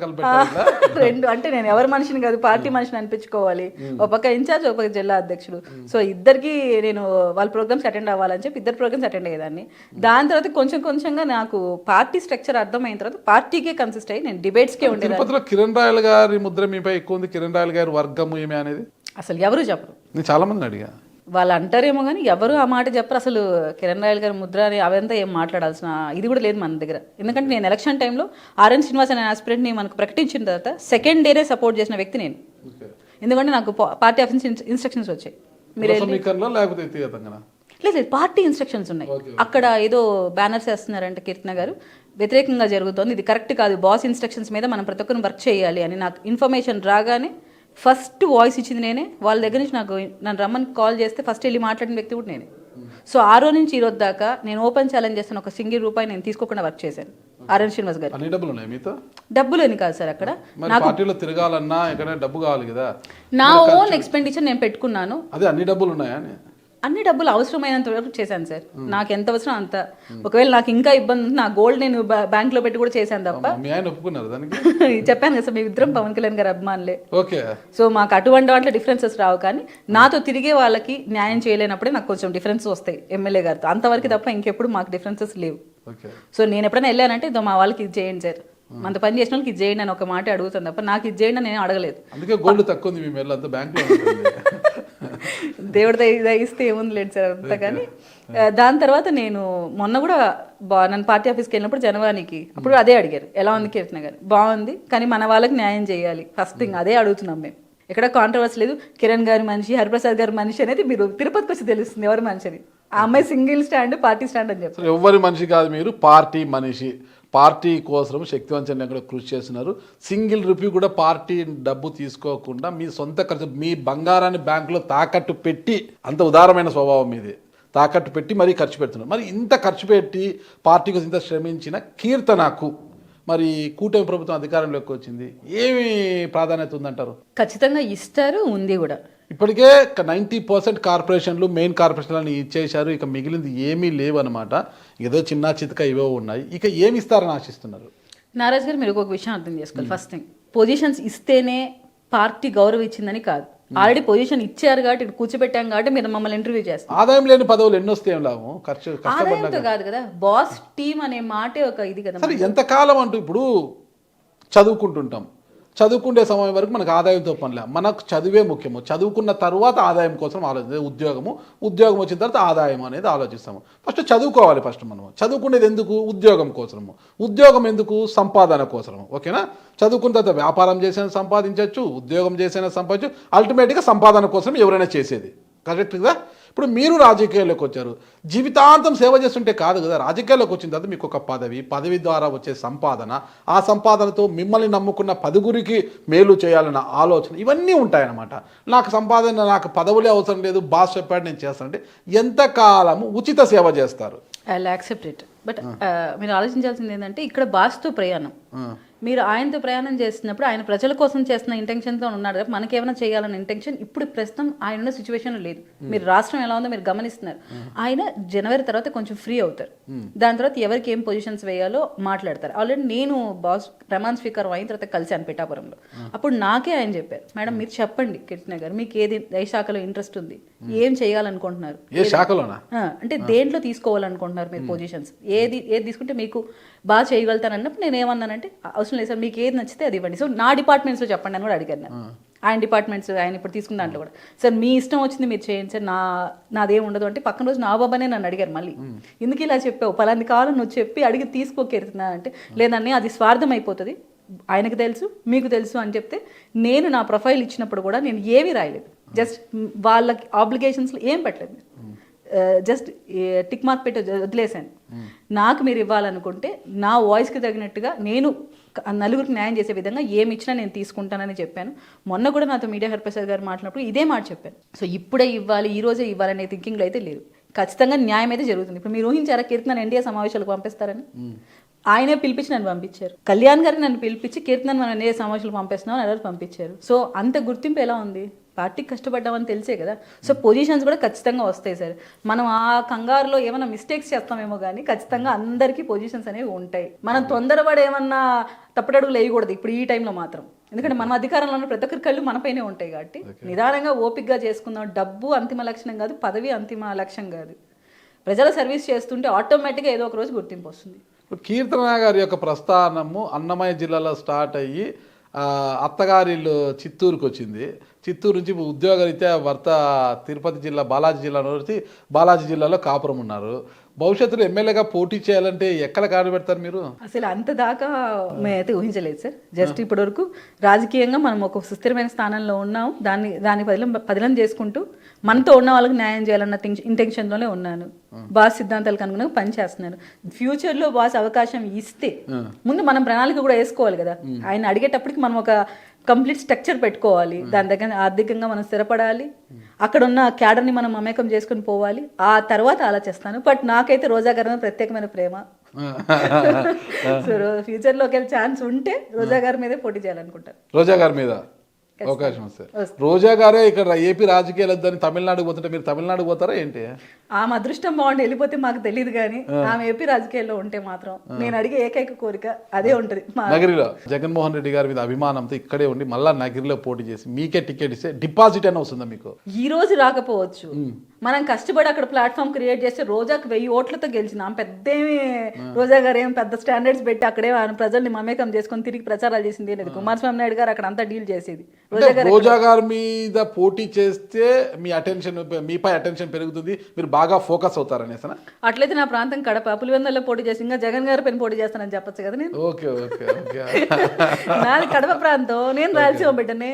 రెండు అంటే నేను ఎవరి మనిషిని కాదు, పార్టీ మనిషిని అనిపించుకోవాలి. ఒక పక్క ఇన్ఛార్జ్, ఒక పక్క జిల్లా అధ్యక్షుడు. సో ఇద్దరికి నేను వాళ్ళ ప్రోగ్రామ్స్ అటెండ్ అవ్వాలని చెప్పి ఇద్దరు ప్రోగ్రామ్స్ అటెండ్ అయ్యేదాన్ని. దాని తర్వాత కొంచెంగా నాకు పార్టీ స్ట్రక్చర్ అర్థమైన తర్వాత పార్టీకే కన్సిస్ట్ అయ్యి నేను డిబేట్స్కే ఉండేది. కిరణ్ రాయల్ గారి ముద్ర మీపై ఎక్కువ ఉంది. కిరణ్ రాయల్ గారి వర్గం ఏమి అనేది అసలు ఎవరు చెప్పరు. నేను చాలా మంది అడిగా, వాళ్ళు అంటారేమో కానీ ఎవరు ఆ మాట చెప్పరు. అసలు కిరణ్ రాయల్ గారి ముద్ర అని అవంతా ఏం మాట్లాడాల్సిన ఇది కూడా లేదు మన దగ్గర. ఎందుకంటే నేను ఎలక్షన్ టైంలో ఆర్ఎన్ శ్రీనివాస్ అనే ఆస్పిరెంట్ని మనకు ప్రకటించిన తర్వాత సెకండ్ డేనే సపోర్ట్ చేసిన వ్యక్తి నేను. ఎందుకంటే నాకు పార్టీ ఆఫీస్ ఇన్స్ట్రక్షన్స్ వచ్చాయి. లేదు, పార్టీ ఇన్స్ట్రక్షన్స్ ఉన్నాయి. అక్కడ ఏదో బ్యానర్స్ వేస్తున్నారంటే కీర్తన గారు వ్యతిరేకంగా జరుగుతోంది, ఇది కరెక్ట్ కాదు, బాస్ ఇన్స్ట్రక్షన్స్ మీద మనం ప్రతి ఒక్కరిని వర్క్ చేయాలి అని నాకు ఇన్ఫర్మేషన్ రాగానే ఫస్ట్ వాయిస్ ఇచ్చింది నేనే. వాళ్ళ దగ్గర నుంచి నన్ను రమ్మని కాల్ చేస్తే ఫస్ట్ వెళ్ళి మాట్లాడిన వ్యక్తి కూడా నేనే. సో ఆ రోజు నుంచి ఈ రోజు దాకా నేను ఓపెన్ ఛాలెంజ్ చేస్తాను, ఒక సింగిల్ రూపాయి నేను తీసుకోకుండా వర్క్ చేశాను ఆర్ఎన్ శ్రీనివాస్ గారు. డబ్బులు అని కాదు సార్, అక్కడ పార్టీలో తిరగాలన్నా డబ్బు కావాలి కదా. నా ఓన్ ఎక్స్పెండిచర్ నేను పెట్టుకున్నాను. అదే అన్ని డబ్బులు ఉన్నాయా? అన్ని డబ్బులు అవసరమైనంత వరకు చేశాను సార్. నాకు ఎంత అవసరం అంత. ఒకవేళ నాకు ఇంకా ఇబ్బంది ఉంది, నా గోల్డ్ నేను బ్యాంక్ లో పెట్టి కూడా చేశాను తప్ప. మీ ఆయన ఒప్పుకున్నారు దానికి? చెప్పాను కదా సార్, మీ ఇద్దరం పవన్ కళ్యాణ్ గారు అభిమానులే. ఓకే. సో మాకు అటువంటి వాటిలో డిఫరెన్సెస్ రావు, కానీ నాతో తిరిగే వాళ్ళకి న్యాయం చేయలేనప్పుడే నాకు కొంచెం డిఫరెన్స్ వస్తాయి ఎమ్మెల్యే గారితో, అంతవరకు తప్ప ఇంకెప్పుడు మాకు డిఫరెన్సెస్ లేవు. సో నేను ఎప్పుడైనా వెళ్ళానంటే ఇదో మా వాళ్ళకి ఇది చేయండి సార్, అంత పని చేసిన వాళ్ళకి ఇది చేయండి అని ఒక మాట అడుగుతాను తప్ప నాకు ఇది చేయండి నేను అడగలేదు. అందుకే గోల్డ్ తక్కువ ఉంది మీ మెల్ల, అంతా బ్యాంక్లో దేవుడి దయిస్తే ఏముంది లేదు సార్ అంతా. కానీ దాని తర్వాత నేను మొన్న కూడా నన్ను పార్టీ ఆఫీస్కి వెళ్ళినప్పుడు జనవానికి అప్పుడు అదే అడిగారు, ఎలా ఉంది కీర్తన గారు, బాగుంది కానీ మన వాళ్ళకి న్యాయం చేయాలి ఫస్ట్ థింగ్, అదే అడుగుతున్నాం మేము. ఎక్కడ కాంట్రవర్సీ లేదు, కిరణ్ గారి మనిషి, హరిప్రసాద్ గారి మనిషి అనేది మీరు తిరుపతికి వచ్చి తెలుస్తుంది ఎవరి మనిషి అని. ఆ అమ్మాయి సింగిల్ స్టాండ్, పార్టీ స్టాండ్ అని చెప్తారు. ఎవరి మనిషి కాదు, మీరు పార్టీ మనిషి. పార్టీ కోసం శక్తివంతంగా కూడా కృషి చేస్తున్నారు. సింగిల్ రూపీ కూడా పార్టీ డబ్బు తీసుకోకుండా మీ సొంత ఖర్చు, మీ బంగారాన్ని బ్యాంకులో తాకట్టు పెట్టి, అంత ఉదారమైన స్వభావం మీది, తాకట్టు పెట్టి మరీ ఖర్చు పెడుతున్నారు. మరి ఇంత ఖర్చు పెట్టి పార్టీ కోసం ఇంత శ్రమించిన కీర్తనకు మరి కూటమి ప్రభుత్వం అధికారంలోకి వచ్చింది, ఏమి ప్రాధాన్యత ఉందంటారు? ఖచ్చితంగా ఇస్తారు, ఉంది కూడా. ఇప్పటికే 90% కార్పొరేషన్లు, మెయిన్ కార్పొరేషన్లను ఇచ్చేశారు. ఇక మిగిలింది ఏమీ లేవు అనమాట. ఏదో చిన్న చితక ఇవో ఉన్నాయి. ఇక ఏమి ఇస్తారని ఆశిస్తున్నారు? నారాజ్ గారు, మీరు ఒక విషయం అర్థం చేసుకోవాలి. ఫస్ట్ థింగ్, పొజిషన్స్ ఇస్తేనే పార్టీ గౌరవం ఇచ్చిందని కాదు. ఆల్రెడీ పొజిషన్ ఇచ్చారు కాబట్టి, ఇక్కడ కూర్చోబెట్టాం కాబట్టి మీరు మమ్మల్ని ఇంటర్వ్యూ చేస్తారు. ఆదాయం లేని పదవులు ఎన్ని వస్తాయి లాభం? ఆదాయంతో కాదు కదా, బాస్ టీమ్ అనే మాటే ఒక ఇది కదా. సరే, ఎంతకాలం అంటూ ఇప్పుడు చదువుకుంటుంటాం, చదువుకునే సమయం వరకు మనకు ఆదాయంతో పనిలే, మనకు చదివే ముఖ్యము. చదువుకున్న తర్వాత ఆదాయం కోసం ఆలోచించే ఉద్యోగం వచ్చిన తర్వాత ఆదాయం అనేది ఆలోచిస్తాము. ఫస్ట్ చదువుకోవాలి. ఫస్ట్ మనము చదువుకునేది ఎందుకు? ఉద్యోగం కోసము. ఉద్యోగం ఎందుకు? సంపాదన కోసము. ఓకేనా? చదువుకున్న తర్వాత వ్యాపారం చేసిన సంపాదించవచ్చు, ఉద్యోగం చేసిన సంపాదించు, అల్టిమేట్గా సంపాదన కోసం ఎవరైనా చేసేది. కరెక్ట్ కదా? ఇప్పుడు మీరు రాజకీయాల్లోకి వచ్చారు, జీవితాంతం సేవ చేస్తుంటే కాదు కదా. రాజకీయాల్లోకి వచ్చిన తర్వాత మీకు ఒక పదవి ద్వారా వచ్చే సంపాదన, ఆ సంపాదనతో మిమ్మల్ని నమ్ముకున్న 10గురికి మేలు చేయాలన్న ఆలోచన, ఇవన్నీ ఉంటాయన్నమాట. నాకు సంపాదన, నాకు పదవులే అవసరం లేదు, బాస్ చెప్పాడు నేను చేస్తానంటే ఎంతకాలము ఉచిత సేవ చేస్తారు? I will accept it. But మీరు ఆలోచించాల్సింది ఏంటంటే, ఇక్కడ బాస్తో ప్రయాణం, మీరు ఆయనతో ప్రయాణం చేస్తున్నప్పుడు ఆయన ప్రజల కోసం చేస్తున్న ఇంటెన్షన్తో ఉన్నాడు. మనకేమైనా చేయాలన్న ఇంటెన్షన్ ఇప్పుడు ప్రస్తుతం ఆయన ఉన్న సిచ్యువేషన్లో లేదు. మీరు రాష్ట్రం ఎలా ఉందో మీరు గమనిస్తున్నారు. ఆయన జనవరి తర్వాత కొంచెం ఫ్రీ అవుతారు. దాని తర్వాత ఎవరికి ఏం పొజిషన్స్ వేయాలో మాట్లాడతారు. ఆల్రెడీ నేను బాస్ ప్రమాణ స్వీకారం అయిన తర్వాత కలిసాను పిఠాపురంలో. అప్పుడు నాకే ఆయన చెప్పారు, మేడం మీరు చెప్పండి కీర్తన గారు, మీకు ఏది ఏ శాఖలో ఇంట్రెస్ట్ ఉంది, ఏం చేయాలనుకుంటున్నారు, ఏ శాఖలోనా అంటే దేంట్లో తీసుకోవాలనుకుంటున్నారు మీరు పొజిషన్స్, ఏది తీసుకుంటే మీకు బాగా చేయగలుగుతాను అన్నప్పుడు నేను ఏమన్నానంటే, అవసరం లేదు సార్, మీకు ఏది నచ్చితే అది ఇవ్వండి. సో నా డిపార్ట్మెంట్స్లో చెప్పండి అని కూడా అడిగాను. ఆయన డిపార్ట్మెంట్స్ ఆయన ఇప్పుడు తీసుకున్న దాంట్లో కూడా, సార్ మీ ఇష్టం వచ్చింది మీరు చేయండి సార్, నాదేం ఉండదు అంటే, పక్కన రోజు నా బాబానే నన్ను అడిగారు మళ్ళీ, ఎందుకు ఇలా చెప్పావు, పలాంది కావాలని నువ్వు చెప్పి అడిగి తీసుకోకెడుతున్నా అంటే, లేదండి అది స్వార్థం అయిపోతుంది, ఆయనకు తెలుసు మీకు తెలుసు అని చెప్తే, నేను నా ప్రొఫైల్ ఇచ్చినప్పుడు కూడా నేను ఏమీ రాయలేదు, జస్ట్ వాళ్ళకి ఆబ్లిగేషన్స్లో ఏం పెట్టలేదు, జస్ట్ టిక్ మార్క్ పెట్టి వదిలేశాను. నాకు మీరు ఇవ్వాలనుకుంటే నా వాయిస్కి తగినట్టుగా నేను నలుగురికి న్యాయం చేసే విధంగా ఏమి ఇచ్చినా నేను తీసుకుంటానని చెప్పాను. మొన్న కూడా నాతో మీడియా హరిప్రసాద్ గారు మాట్లాడినప్పుడు ఇదే మాట చెప్పాను. సో ఇప్పుడే ఇవ్వాలి, ఈ రోజే ఇవ్వాలనే థింకింగ్లో అయితే లేదు. ఖచ్చితంగా న్యాయం అయితే జరుగుతుంది. ఇప్పుడు మీరు ఊహించారా కీర్తన ఎన్డీఏ సమావేశాలకు పంపిస్తారని? ఆయనే పిలిపించి నన్ను పంపించారు. కళ్యాణ్ గారిని నన్ను పిలిపించి కీర్తనని మనం ఎన్డీఏ సమావేశాలకు పంపిస్తున్నాం అని పంపించారు. సో అంత గుర్తింపు ఎలా ఉంది? పార్టీకి కష్టపడ్డామని తెలిసే కదా. సో పొజిషన్స్ కూడా ఖచ్చితంగా వస్తాయి సార్. మనం ఆ కంగారులో ఏమైనా మిస్టేక్స్ చేస్తామేమో కానీ ఖచ్చితంగా అందరికీ పొజిషన్స్ అనేవి ఉంటాయి. మనం తొందరపడి ఏమన్నా తప్పటడుగులు వేయకూడదు ఇప్పుడు ఈ టైంలో మాత్రం. ఎందుకంటే మనం అధికారంలో ఉన్న ప్రతి ఒక్కరి కళ్ళు మనపైనే ఉంటాయి కాబట్టి నిదానంగా ఓపికగా చేసుకుందాం. డబ్బు అంతిమ లక్ష్యం కాదు, పదవి అంతిమ లక్ష్యం కాదు. ప్రజల సర్వీస్ చేస్తుంటే ఆటోమేటిక్గా ఏదో ఒక రోజు గుర్తింపు వస్తుంది. కీర్తన గారి యొక్క ప్రస్థానము అన్నమయ్య జిల్లాలో స్టార్ట్ అయ్యి అత్తగారిల్లు చిత్తూరుకు వచ్చింది. చిత్తూరు నుంచి ఉద్యోగరీత్యా భర్త తిరుపతి జిల్లా బాలాజీ జిల్లాలో కాపురం ఉన్నారు. భవిష్యత్తులో ఎమ్మెల్యేగా పోటీ చేయాలంటే ఎక్కడ కాడు పెడతారు మీరు? అసలు అంత దాకా మేమైతే ఊహించలేదు సార్. జస్ట్ ఇప్పటి వరకు రాజకీయంగా మనం ఒక సుస్థిరమైన స్థానంలో ఉన్నాం. దాన్ని పదిలం చేసుకుంటూ మనతో ఉన్న వాళ్ళకి న్యాయం చేయాలన్న ఇంటెన్షన్లోనే ఉన్నాను. బాస్ సిద్ధాంతాలకు అనుగుణంగా పనిచేస్తున్నాను. ఫ్యూచర్లో బాస్ అవకాశం ఇస్తే ముందు మనం ప్రణాళిక కూడా వేసుకోవాలి కదా. ఆయన అడిగేటప్పటికి మనం ఒక కంప్లీట్ స్ట్రక్చర్ పెట్టుకోవాలి. దాని దగ్గర ఆర్థికంగా మనం స్థిరపడాలి. అక్కడ ఉన్న క్యాడర్ని మనం మమేకం చేసుకుని పోవాలి. ఆ తర్వాత ఆలోచిస్తాను. బట్ నాకైతే రోజా గారి మీద ప్రత్యేకమైన ప్రేమ. సో ఫ్యూచర్లో ఒకవేళ ఛాన్స్ ఉంటే రోజా గారి మీదే పోటీ చేయాలనుకుంటాను. రోజా గారి మీద అవకాశం వస్తే రోజా గారే ఇక్కడ ఏపీ రాజకీయాలు వద్దని తమిళనాడుకు పోతుంటే మీరు తమిళనాడుకు పోతారా ఏంటి? ఆమె అదృష్టం బాగుండి వెళ్ళిపోతే మాకు తెలియదు కానీ ఆమె ఏపీ రాజకీయాల్లో ఉంటే మాత్రం నేను అడిగే ఏకైక కోరిక అదే ఉంటది. నగరిలో జగన్మోహన్ రెడ్డి గారి మీద అభిమానంతో ఇక్కడే ఉండి మళ్ళా నగరిలో పోటీ చేసి మీకే టికెట్ ఇస్తే డిపాజిట్ అని వస్తుందా మీకు? ఈ రోజు రాకపోవచ్చు, మనం కష్టపడి అక్కడ ప్లాట్ఫామ్ క్రియేట్ చేస్తే రోజాకి 1000 ఓట్లతో గెలిచింది. ఆమె పెద్దేమి రోజా గారు ఏం పెద్ద స్టాండర్డ్స్ పెట్టి అక్కడే ప్రజల్ని మమేకం చేసుకొని తిరిగి ప్రచారాలు చేసింది లేదు. కుమారస్వామి నాయుడు గారు అక్కడ అంతా డీల్ చేసేది. రోజా గారి మీద పోటీ చేస్తే మీ అటెన్షన్, మీపై అటెన్షన్ పెరుగుతుంది, మీరు బాగా ఫోకస్ అవుతారనేసనా? అట్లయితే నా ప్రాంతం కడప పులివెందులలో పోటీ చేసి ఇంకా జగన్ గారి పైన పోటీ చేస్తానని చెప్పొచ్చు కదా నేను. ఓకే ఓకే ఓకే నాది కడప ప్రాంతం, నేను రాయలసీమ బిడ్డనే,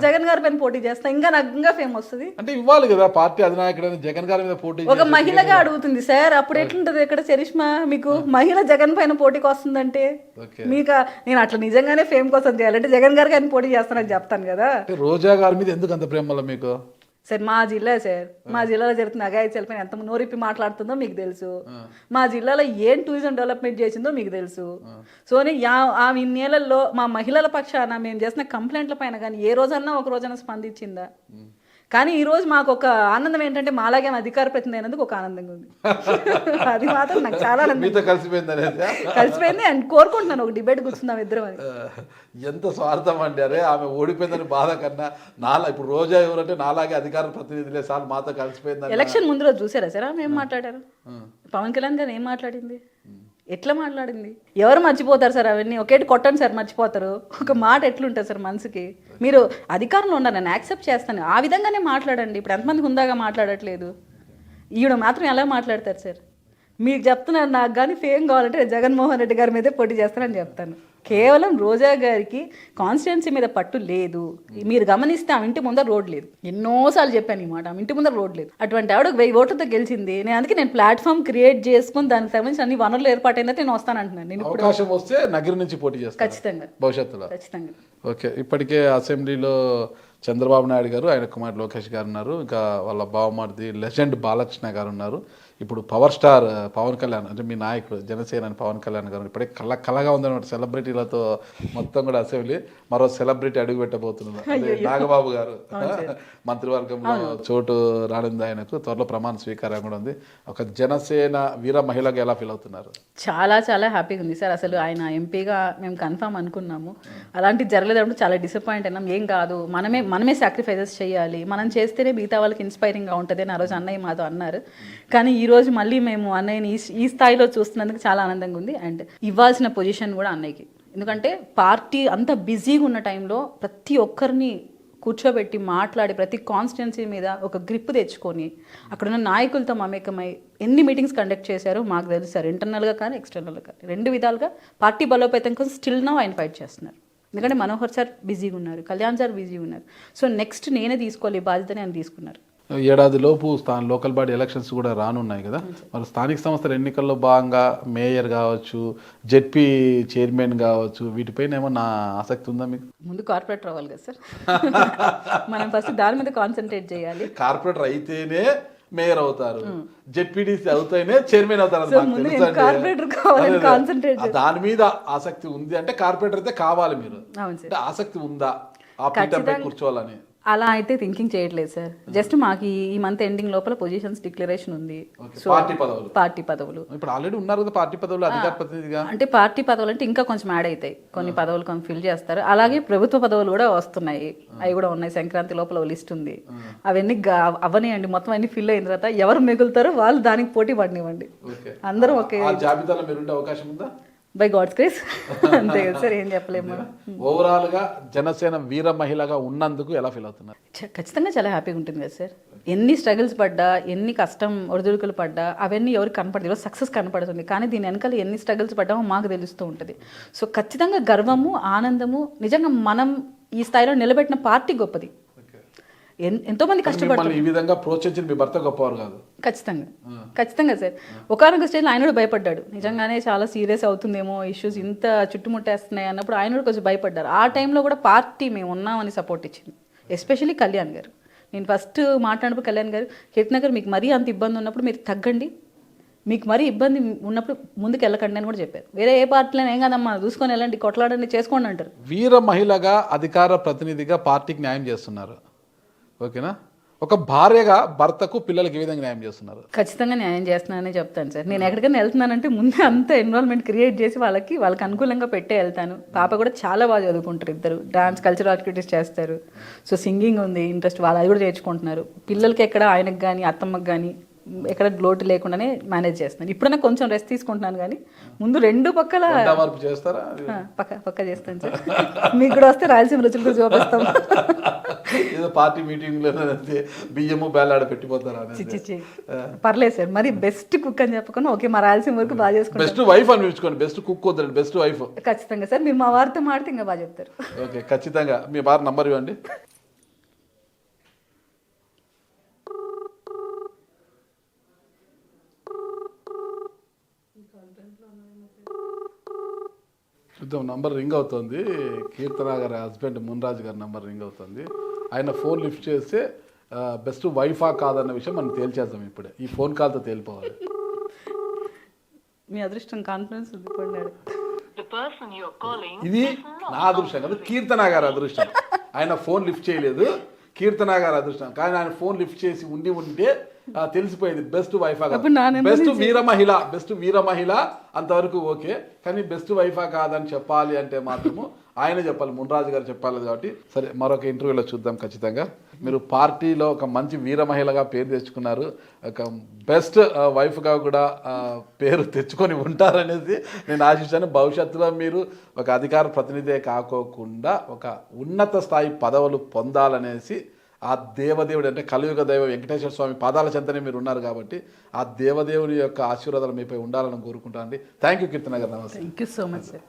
జగన్ గారి పైన పోటీ చేస్తా, ఇంకా నాకు ఇంకా ఫేమ్ వస్తుంది. అంటే ఇవ్వాలి కదా పార్టీ అధినాయకుడు జగన్ గారి మీద పోటీ. ఒక మహిళగా అడుగుతుంది సార్, అప్పుడు ఎట్లుంటది ఇక్కడ చరిష్మా మీకు? మహిళ జగన్ పైన పోటీకి వస్తుందంటే మీకు నేను అట్లా నిజంగానే ఫేమ్ కోసం చేయాలంటే జగన్ గారికి ఆయన పోటీ చేస్తానని చెప్తాను కదా. రోజా గారి మీద ఎందుకు అంత ప్రేమ వల్ల మీకు? సార్ మా జిల్లా సార్, మా జిల్లాలో జరుగుతున్న అఘాయిత్యాల పైన ఎంత నోరిప్పి మాట్లాడుతుందో మీకు తెలుసు. మా జిల్లాలో ఏం టూరిజం డెవలప్మెంట్ చేసిందో మీకు తెలుసు. సో ఆమె ఇన్నేళ్లలో మా మహిళల పక్షాన మేము చేసిన కంప్లైంట్ల పైన కానీ ఏ రోజన్నా ఒక రోజైనా స్పందించిందా? కానీ ఈ రోజు మాకు ఒక ఆనందం ఏంటంటే మాలాగే అధికార ప్రతినిధి అయినందుకు ఒక ఆనందంగా ఉంది. అది మాత్రం నాకు చాలా కలిసిపోయింది అండ్ కోరుకుంటున్నాను ఒక డిబేట్ కూర్చుందాం ఇద్దరం అని. ఎంత స్వార్థం అండి. అరే ఆమె ఓడిపోయిందని బాధ కన్నా ఇప్పుడు రోజా ఎవరంటే నాలాగే అధికార ప్రతినిధులే సార్ మాతో కలిసిపోయింది. ఎలక్షన్ ముందు రోజు చూసారా సార్ ఆమె ఏం మాట్లాడారు? పవన్ కళ్యాణ్ గారు ఏం మాట్లాడింది, ఎట్లా మాట్లాడింది? ఎవరు మర్చిపోతారు సార్ అవన్నీ? ఒకేటి కొట్టండి సార్ మర్చిపోతారు. ఒక మాట ఎట్లుంటుంది సార్ మనసుకి? మీరు అధికారంలో ఉండాలి, నేను యాక్సెప్ట్ చేస్తాను, ఆ విధంగానే మాట్లాడండి. ఇప్పుడు ఎంతమందికి ఉందాగా మాట్లాడట్లేదు, ఈవిడ మాత్రం ఎలా మాట్లాడతారు సార్? మీకు చెప్తున్నాను, నాకు కానీ ఫేమ్ కావాలంటే జగన్మోహన్ రెడ్డి గారి మీదే పోటీ చేస్తానని చెప్తాను. కేవలం రోజా గారికి కాన్స్టిట్యున్సీ మీద పట్టు లేదు. మీరు గమనిస్తే ఆమె ఇంటి ముందర రోడ్ లేదు. ఎన్నోసార్లు చెప్పాను ఈ మాట, ఆమె ఇంటి ముందర రోడ్ లేదు. అటువంటి ఆవిడ 1000 ఓట్లతో గెలిచింది. నేను ప్లాట్ఫామ్ క్రియేట్ చేసుకుని దానికి సంబంధించిన అన్ని వనరులు ఏర్పాటైందంటే నేను వస్తానంటున్నాను. నేను అవకాశం వస్తే నగరి నుంచి పోటీ చేస్తాను ఖచ్చితంగా, భవిష్యత్తులో ఖచ్చితంగా. ఓకే, ఇప్పటికే అసెంబ్లీలో చంద్రబాబు నాయుడు గారు, ఆయన కుమార్ లోకేష్ గారు ఉన్నారు, ఇంకా వాళ్ళ బావమరిది లెజెండ్ బాలకృష్ణ గారు ఉన్నారు. ఇప్పుడు పవర్ స్టార్ పవన్ కళ్యాణ్ అంటే మీ నాయకుడు జనసేన పవన్ కళ్యాణ్ గారు ఇప్పుడే కళగా ఉందన్నమాట. సెలబ్రిటీలతో మొత్తం కూడా అసెంబ్లీ మరో సెలబ్రిటీ అడుగు పెట్టబోతున్నారు. అదే నాగబాబు గారు మంత్రివర్గంలో చోటు రానుంది ఆయనకు. త్వరలో ప్రమాణ స్వీకారం కూడా ఉంది. ఒక జనసేన వీర మహిళగా ఎలా ఫీల్ అవుతున్నారు? చాలా చాలా హ్యాపీగా ఉంది సార్. అసలు ఆయన ఎంపీగా మేము కన్ఫర్మ్ అనుకున్నాము, అలాంటిది జరగలేదంటే చాలా డిసప్పాయింట్ అయినాం. ఏం కాదు, మనమే సాక్రిఫైజెస్ చేయాలి, మనం చేస్తేనే మిగతా వాళ్ళకి ఇన్స్పైరింగ్గా ఉంటుంది అని ఆ రోజు అన్నయ్య మాతో అన్నారు. కానీ ఈరోజు మళ్ళీ మేము అన్నయ్యని ఈ స్థాయిలో చూస్తున్నందుకు చాలా ఆనందంగా ఉంది. అండ్ ఇవ్వాల్సిన పొజిషన్ కూడా అన్నయ్యకి, ఎందుకంటే పార్టీ అంత బిజీగా ఉన్న టైంలో ప్రతి ఒక్కరిని కూర్చోబెట్టి మాట్లాడి ప్రతి కాన్స్టిట్యున్సీ మీద ఒక గ్రిప్ తెచ్చుకొని అక్కడున్న నాయకులతో మమేకమై ఎన్ని మీటింగ్స్ కండక్ట్ చేశారో మాకు తెలుసు సార్. ఇంటర్నల్గా కానీ ఎక్స్టర్నల్గా కానీ 2 విధాలుగా పార్టీ బలోపేతం కోసం స్టిల్ నౌ ఆయన ఫైట్ చేస్తున్నారు. ఎందుకంటే మనోహర్ సార్ బిజీగా ఉన్నారు, కళ్యాణ్ సార్ బిజీగా ఉన్నారు. సో నెక్స్ట్ నేనే తీసుకోవాలి ఈ బాధ్యతని ఆయన తీసుకున్నారు. ఏడాదిలోపు లోకల్ బాడీ ఎలక్షన్స్ కూడా రానున్నాయి కదా, మరి స్థానిక సంస్థల ఎన్నికల్లో భాగంగా మేయర్ కావచ్చు, జెడ్పీ చైర్మన్ కావచ్చు, వీటిపైన ఏమన్నా ఆసక్తి ఉందా మీకు? ముందు కార్పొరేటర్ అవ్వాలి కదా సార్, మనం ఫస్ట్ దాని మీద కాన్సన్ట్రేట్ చేయాలి. కార్పొరేటర్ అయితేనే మేయర్ అవుతారు, జెడ్పీడీసీ అవుతానే చైర్మన్ అవుతారు. దాని మీద ఆసక్తి ఉంది అంటే కార్పొరేటర్ అయితే కావాలి మీరు, అంటే ఆసక్తి ఉందా ఆ పీఠంపై కూర్చోవాలని? అలా అయితే థింకింగ్ చేయట్లేదు సార్. జస్ట్ మాకు ఈ మంత్ ఎండింగ్ లోపల పొజిషన్స్ డిక్లరేషన్ ఉంది. సో పార్టీ పదవులు ఇప్పుడు ఆల్రెడీ ఉన్నారు కదా పార్టీ పదవులు అధికార ప్రతినిధిగా. అంటే పార్టీ పదవులు అంటే ఇంకా కొంచెం యాడ్ అవుతాయి, కొన్ని పదవులు కొన్ని ఫిల్ చేస్తారు. అలాగే ప్రభుత్వ పదవులు కూడా వస్తున్నాయి, అవి కూడా ఉన్నాయి. సంక్రాంతి లోపల లిస్ట్ ఉంది, అవన్నీ అవనివ్వండి. మొత్తం అన్ని ఫిల్ అయిన తర్వాత ఎవరు మిగులుతారో వాళ్ళు దానికి పోటీ పడినివ్వండి. అందరూ ఒకే జాబితాలో మీరు ఉండే అవకాశం ఉందా? బై గాడ్స్ గ్రేస్, అంతే కదా సార్, ఏం చెప్పలేము. ఓవరాల్ గా జనసేన వీర మహిళగా ఉన్నందుకు ఎలా ఫీల్ అవుతున్నారు? ఖచ్చితంగా చాలా హ్యాపీగా ఉంటుంది కదా సార్. ఎన్ని స్ట్రగుల్స్ పడ్డా, ఎన్ని కష్టం ఒడిదుడుకులు పడ్డా అవన్నీ ఎవరికి కనపడదు. ఈరోజు సక్సెస్ కనపడుతుంది, కానీ దీని వెనకాల ఎన్ని స్ట్రగుల్స్ పడ్డామో మాకు తెలుస్తూ ఉంటుంది. సో ఖచ్చితంగా గర్వము, ఆనందము. నిజంగా మనం ఈ స్థాయిలో నిలబెట్టిన పార్టీ గొప్పది. ఎంతో మంది కష్టపడుతున్నారు. ఈ విధంగా ప్రోత్సహించిన మీ భర్త గొప్పవారు కాదు? ఖచ్చితంగా సార్. ఒకనొక స్టేజ్లో ఆయన కూడా భయపడ్డాడు, నిజంగానే చాలా సీరియస్ అవుతుందేమో ఇష్యూస్, ఇంత చుట్టుముట్టేస్తున్నాయి అన్నప్పుడు ఆయన కూడా కొంచెం భయపడ్డారు. ఆ టైంలో కూడా పార్టీ మేము ఉన్నామని సపోర్ట్ ఇచ్చింది, ఎస్పెషల్లీ కళ్యాణ్ గారు. నేను ఫస్ట్ మాట్లాడినప్పుడు కళ్యాణ్ గారు, కీర్తన గారు మీకు మరీ అంత ఇబ్బంది ఉన్నప్పుడు మీరు తగ్గండి, మీకు మరీ ఇబ్బంది ఉన్నప్పుడు ముందుకు వెళ్ళకండి అని కూడా చెప్పారు. వేరే ఏ పార్టీలో ఏం కదమ్మా చూసుకొని వెళ్ళండి, కొట్లాడండి, చేసుకోండి అంటారు. వీర మహిళగా అధికార ప్రతినిధిగా పార్టీకి న్యాయం చేస్తున్నారు, ఓకేనా? ఒక భార్యగా భర్తకు పిల్లలకి ఏ విధంగా న్యాయం చేస్తున్నారు? ఖచ్చితంగా న్యాయం చేస్తున్నానని చెప్తాను సార్. నేను ఎక్కడికైనా వెళ్తున్నానంటే ముందే అంత ఎన్రోల్మెంట్ క్రియేట్ చేసి వాళ్ళకి అనుకూలంగా పెట్టే వెళ్తాను. పాప కూడా చాలా బాగా చదువుకుంటారు, ఇద్దరు డాన్స్ కల్చరల్ యాక్టివిటీస్ చేస్తారు. సో సింగింగ్ ఉంది ఇంట్రెస్ట్, వాళ్ళు అది కూడా నేర్చుకుంటున్నారు. పిల్లలకి ఎక్కడ ఆయనకు కానీ అత్తమ్మకి కానీ ఎక్కడ లోటు లేకుండానే మేనేజ్ చేస్తున్నాను. ఇప్పుడైనా కొంచెం రెస్ట్ తీసుకుంటున్నాను, కానీ ముందు రెండు పక్కల మార్పు చేస్తారా? పక్క చేస్తాను సార్. మీకు కూడా వస్తే రాయలసీమ రుచులు కూడా చూపిస్తాం. ఏదో పార్టీ మీటింగ్ లో బియ్యము బేలాడ పెట్టిపోతారా? చిచ్చి పర్లేదు సార్, మరి బెస్ట్ కుక్ అని చెప్పకుండా ఓకే మా రాయలసీమ వరకు బాగా చేసుకుంటాం. బెస్ట్ వైఫ్ అని పిలుచుకోండి, బెస్ట్ కుక్ వద్దండి, బెస్ట్ వైఫ్. ఖచ్చితంగా సార్, మీరు మా వారితో మాడితే ఇంకా బాగా చెప్తారు. ఓకే, ఖచ్చితంగా. మీ వారి నంబర్ ఇవ్వండి. చూద్దాం, నంబర్ రింగ్ అవుతుంది. కీర్తన గారి హస్బెండ్ మున్రాజు గారి నంబర్ రింగ్ అవుతుంది. ఆయన ఫోన్ లిఫ్ట్ చేస్తే బెస్ట్ వైఫా కాదన్న విషయం మనం తేల్చేద్దాం ఇప్పుడే. ఈ ఫోన్ కాల్తో తేలిపోవాలి. మీ అదృష్టం, కాన్ఫిడెన్స్ ఉంది. ఇది నా అదృష్టం కాదు, కీర్తన గారి అదృష్టం. ఆయన ఫోన్ లిఫ్ట్ చేయలేదు, కీర్తన గారి అదృష్టం. కానీ ఆయన ఫోన్ లిఫ్ట్ చేసి ఉంటే తెలిసిపోయేది బెస్ట్ వైఫా కాదు. బెస్ట్ వీర మహిళ అంతవరకు ఓకే, కానీ బెస్ట్ వైఫా కాదని చెప్పాలి అంటే మాత్రము ఆయన చెప్పాలి, మున్రాజు గారు చెప్పాలి. కాబట్టి సరే, మరొక ఇంటర్వ్యూలో చూద్దాం. ఖచ్చితంగా మీరు పార్టీలో ఒక మంచి వీర మహిళగా పేరు తెచ్చుకున్నారు, ఒక బెస్ట్ వైఫ్గా కూడా పేరు తెచ్చుకొని ఉంటారనేసి నేను ఆశిస్తాను. భవిష్యత్తులో మీరు ఒక అధికార ప్రతినిధే కాకోకుండా ఒక ఉన్నత స్థాయి పదవులు పొందాలనేసి ఆ దేవదేవుడు, అంటే కలియుగ దైవ వెంకటేశ్వర స్వామి పాదాల చెంతనే మీరు ఉన్నారు కాబట్టి ఆ దేవదేవుని యొక్క ఆశీర్వాదాలు మీపై ఉండాలని కోరుకుంటానండి. థ్యాంక్ యూ కీర్తన గారు, నమస్తే. Thank you so much sir.